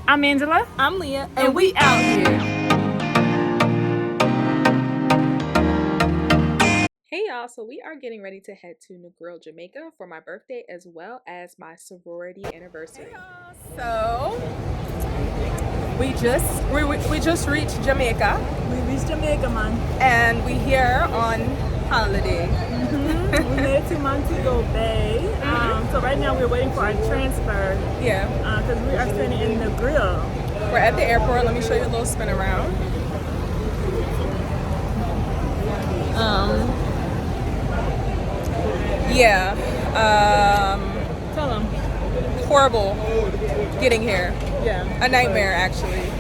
I'm Angela. I'm Leah. And we out here. Hey y'all, so we are getting ready to head to Negril, Jamaica for my birthday as well as my sorority anniversary. Hey y'all, so we just reached Jamaica. We reached Jamaica, man. And we here on holiday. We made it to Montego Bay. So right now we're waiting for our transfer. Yeah. Because we are staying in Negril. We're at the airport. Let me show you a little spin around. Yeah. Tell them. Horrible getting here. Yeah. A nightmare, actually.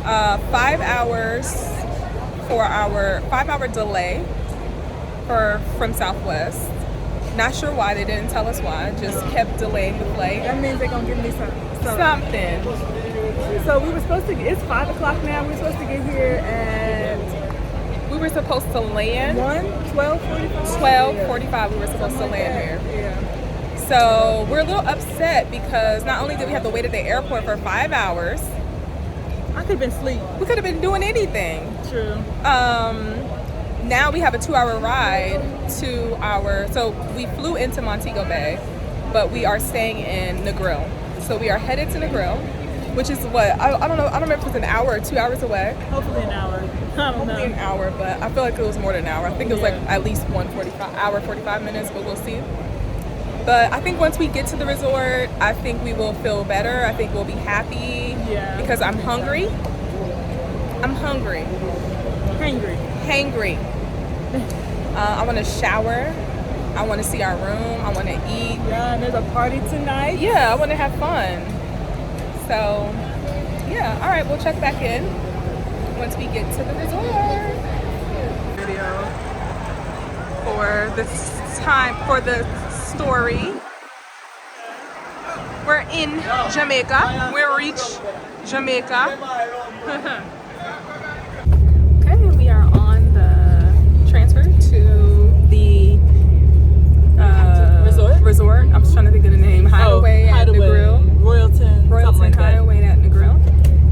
5 hours for our 5-hour delay from Southwest. Not sure why, they didn't tell us why, just kept delaying the flight. That means they're gonna give me something. So we were supposed to it's 5 o'clock now. We're supposed to get here at we were supposed to land 12:45 we were supposed to land here. Yeah. So we're a little upset because not only did we have to wait at the airport for 5 hours, I could have been asleep. We could have been doing anything. True. Now we have a 2-hour ride to so we flew into Montego Bay, but we are staying in Negril. So we are headed to Negril, which is what, I don't know, I don't remember if it's an hour or 2 hours away. Hopefully an hour. Hopefully an hour, but I feel like it was more than an hour. I think it was like at least 45 minutes, but we'll see. But I think once we get to the resort, I think we will feel better. I think we'll be happy. Yeah. Because I'm hungry. I'm hungry. Hangry. I want to shower. I want to see our room. I want to eat. Yeah, and there's a party tonight. Yeah, I want to have fun. So, yeah. All right, we'll check back in once we get to the resort. Video for the story. We're in Jamaica. We reached Jamaica. Okay, we are on the transfer to the resort. I'm just trying to think of the name. Hideaway at Negril. Royalton like Hideaway at Negril.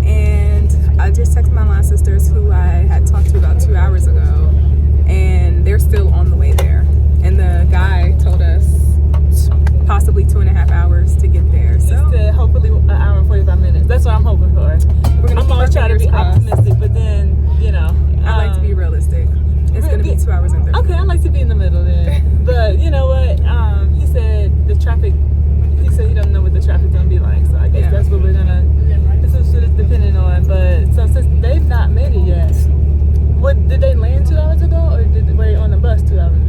And I just texted my line sisters who I had talked to about 2 hours ago, and they're still on the way there. And the guy told us possibly 2.5 hours to get there. So hopefully an hour and 45 minutes. That's what I'm hoping for. I'm always trying to be optimistic, but then, I like to be realistic. It's going to be 2 hours and 30 minutes. Okay, I like to be in the middle then. But you know what? He said he said he doesn't know what the traffic's going to be like. So I guess that's what we're going to, this is what it's depending on. But so since they've not made it yet, did they land 2 hours ago or did they wait on the bus 2 hours ago?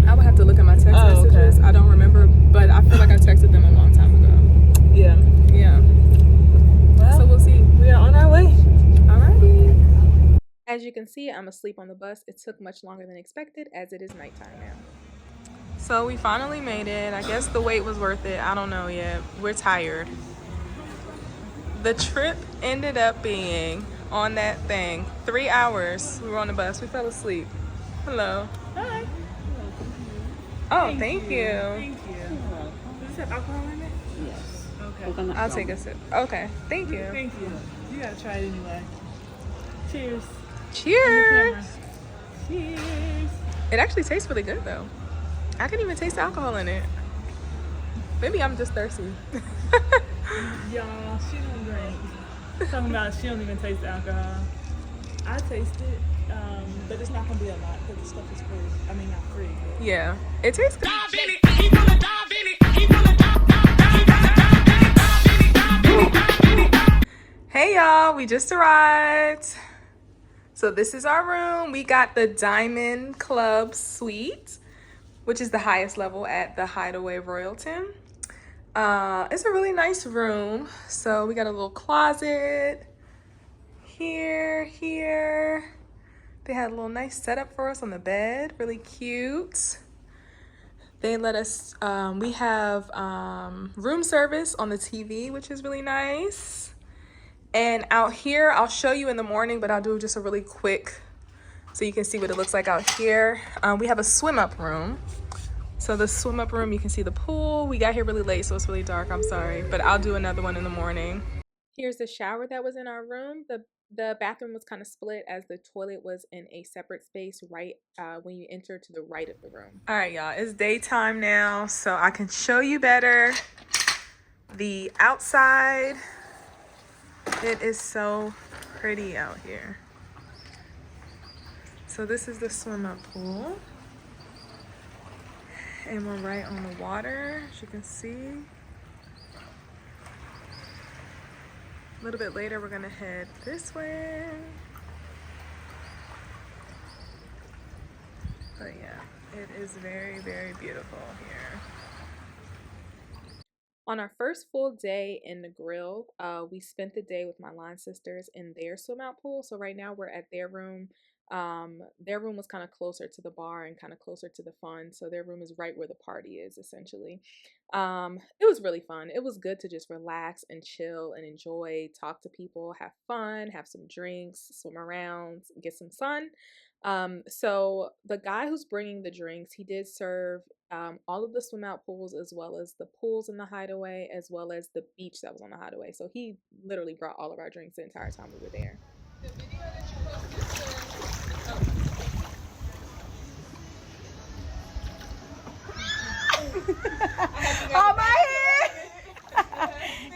I would have to look at my text messages. Okay. I don't remember, but I feel like I texted them a long time ago. Yeah. Well, so we'll see. We are on our way. Alrighty. As you can see, I'm asleep on the bus. It took much longer than expected as it is nighttime now. So we finally made it. I guess the wait was worth it. I don't know yet. We're tired. The trip ended up being on that thing 3 hours. We were on the bus. We fell asleep. Hello. Hi. Oh, thank you. Thank you. Does this have alcohol in it? Yes. Okay. I'll take a sip. Okay, thank you. Thank you. You gotta try it anyway. Cheers. Cheers. Cheers. It actually tastes really good though. I can even taste the alcohol in it. Maybe I'm just thirsty. Y'all, she don't drink. Talking about she don't even taste the alcohol. I taste it, but it's not gonna be a lot because the stuff is free. I mean, not free. Yeah, it tastes good. Hey y'all, we just arrived. So this is our room. We got the Diamond Club Suite, which is the highest level at the Hideaway Royalton. It's a really nice room. So we got a little closet here. They had a little nice setup for us on the bed, really cute. They let us, we have room service on the TV, which is really nice. And out here, I'll show you in the morning, but I'll do just a really quick so you can see what it looks like out here. We have a swim up room. So the swim up room, you can see the pool. We got here really late, so it's really dark. I'm sorry, but I'll do another one in the morning. Here's the shower that was in our room. The bathroom was kind of split as the toilet was in a separate space right when you enter to the right of the room. All right, y'all, it's daytime now, so I can show you better the outside. It is so pretty out here. So this is the swim-up pool. And we're right on the water, as you can see. A little bit later, we're gonna head this way. But yeah, it is very, very beautiful here. On our first full day in Negril, we spent the day with my line sisters in their swim out pool. So right now we're at their room. Their room was kind of closer to the bar and kind of closer to the fun. So their room is right where the party is, essentially. It was really fun. It was good to just relax and chill and enjoy, talk to people, have fun, have some drinks, swim around, get some sun. So the guy who's bringing the drinks, he did serve all of the swim out pools, as well as the pools in the Hideaway, as well as the beach that was on the Hideaway. So he literally brought all of our drinks the entire time we were there. The video that you posted. Oh, my hair!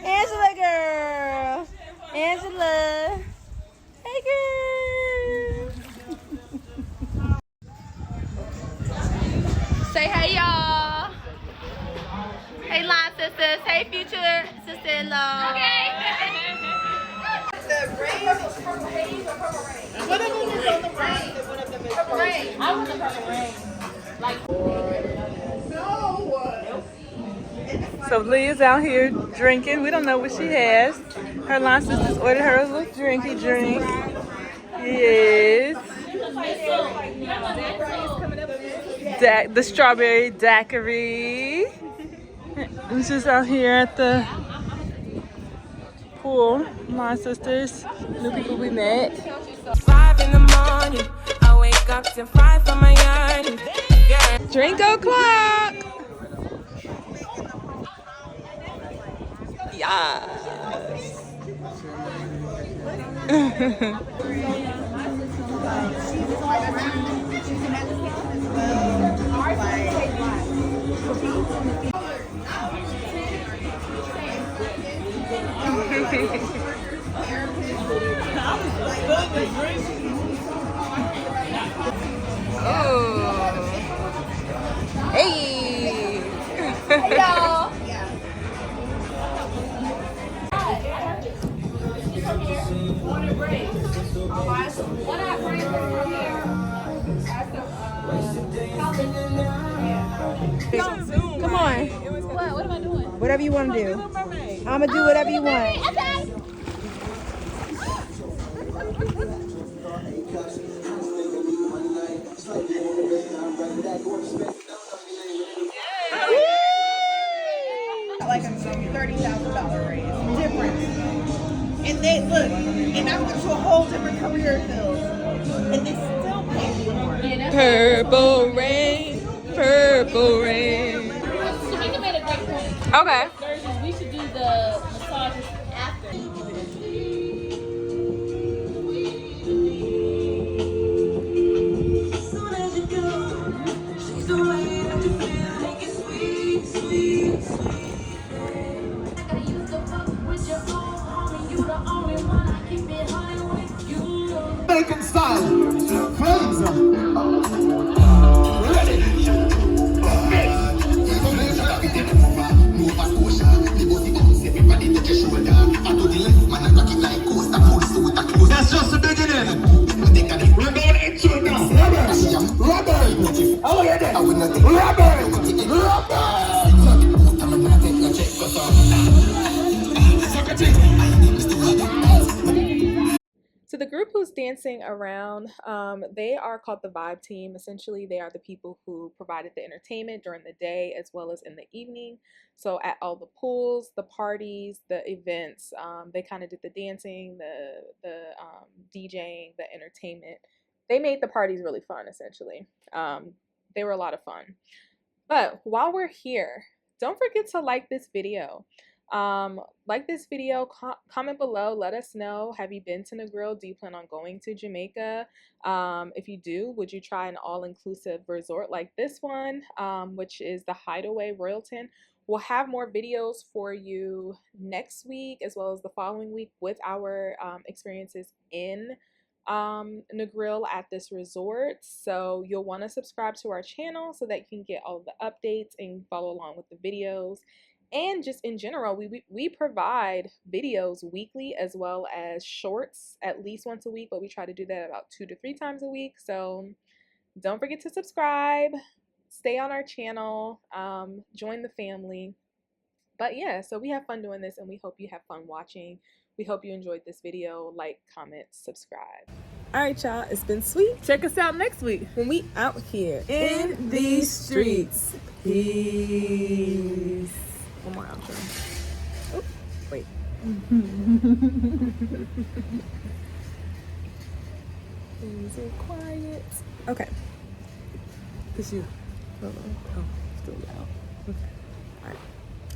Angela, girl. Angela. Hey, girl. Say hey, y'all. Hey, line sisters. Hey, future sister-in-law. Okay. The rain is purple haze or purple rain? One of them is on the rain. One of them is purple rain. I want the purple rain. Like, no. So Leah's out here drinking. We don't know what she has. Her line sisters ordered her a little drinky drink. Yes. The strawberry daiquiri. It's just out here at the pool. My sisters, new people we met. 5 in the morning, I wake up to 5 for my yard. Yeah. Drink o'clock. Yes. Oh. Hey. Hey, y'all. Come on. What am I doing? Whatever you want to do. I'm going to do whatever you want. Okay. Like a $30,000 raise. Different. And they look, and I went to a whole different career field. And they still pay me more. Purple rain, purple rain. Jamaica made a great point. Okay. Versus we should do the massages after. Jamaican style. Flames. That's just the beginning. We're going into it now. Robbery. Oh, yeah, that. So the group who's dancing around, they are called the Vibe Team. Essentially, they are the people who provided the entertainment during the day as well as in the evening. So at all the pools, the parties, the events, they kind of did the dancing, the DJing, the entertainment. They made the parties really fun, essentially. They were a lot of fun. But while we're here, don't forget to like this video. Like this video, comment below, let us know, have you been to Negril? Do you plan on going to Jamaica? If you do, would you try an all-inclusive resort like this one, which is the Hideaway Royalton? We'll have more videos for you next week as well as the following week with our experiences in Negril at this resort. So you'll want to subscribe to our channel so that you can get all of the updates and follow along with the videos. And just in general, we provide videos weekly as well as shorts at least once a week, but we try to do that about 2 to 3 times a week. So don't forget to subscribe, stay on our channel, join the family. But yeah, so we have fun doing this and we hope you have fun watching. We hope you enjoyed this video. Like, comment, subscribe. All right, y'all, it's been sweet. Check us out next week When we out here in these streets. Peace. One more outro. Oh, wait. Things are quiet. Okay. It's you. Oh, still loud. Okay. All right.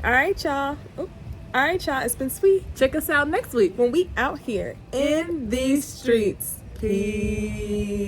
All right, y'all. Oh. All right, y'all. It's been sweet. Check us out next week When we out here in these streets. Peace.